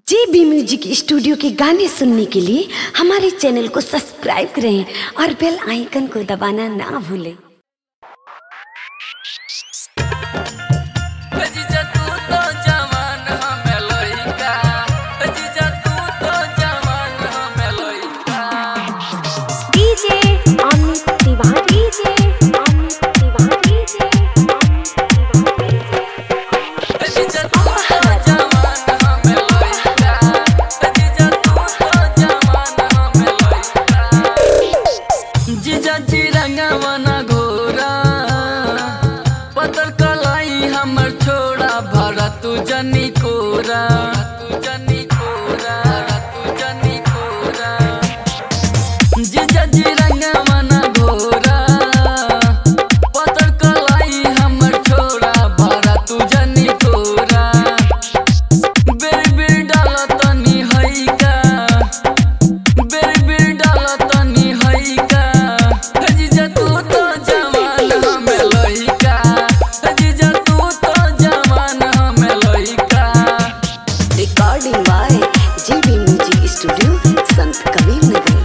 JB music studio के गाने सुनने के लिए हमारे चैनल को सब्सक्राइब करें और बेल आइकन को दबाना ना भूलें। तू जनी कोरा तू जनी कोरा तू जनी कोरा जीजा जी रंगवा ना घोरा पतर कलाई हमर छोड़ा भरा तू जनी कोरा बेर बेर डाल तनी हई का बेर बेर डाल तनी हई का जीजा तू तो जवान हमें लइका जीजा तू तो जवान recording by JB music studio Sant Kabir नगर।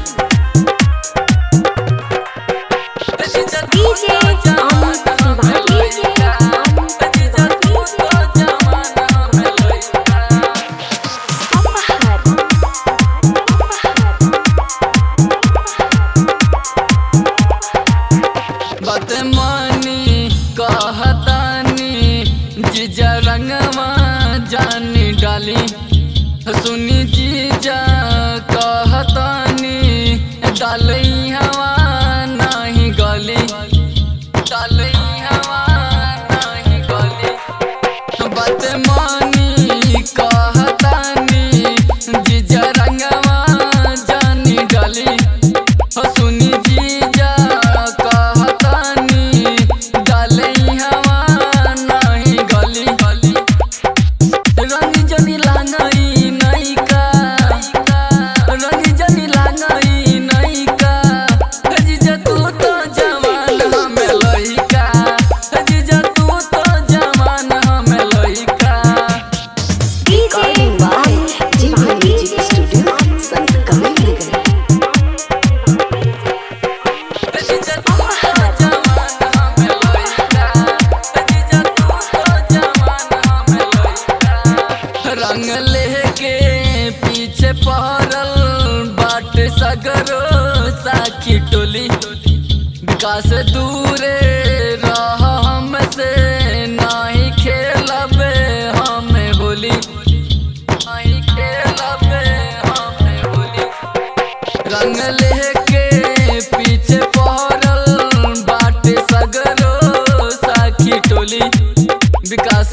बदमानी कहतानी जीजा रंगवा जानी डाली सुनी जीजा कहतानी डालई हवा नहीं गली डालई हवा नहीं गली बदमानी कहतानी जीजा रंगवा जानी डाली सुनी जीजा कहतानी डालई हवा नहीं गली रंग जनी लांगई नईका रंग जनी लांगई नईका जीजा तू तो जवान हमें लइका जीजा तू तो जवान हमें लइका। Recording by JB music studio Sant Kabir नगर। जीजा तू तो जवान हमें लइका जीजा तू तो जवान हमें लइका। रंग लेके पीछे पहरल बाट सगरो साखी टोली विकास दूरे रह हमसे नहीं खेलबे हमें होली नहीं खेलबे हमें होली रंग लेके पीछे पहरल बाट सगरो साखी टोली विकास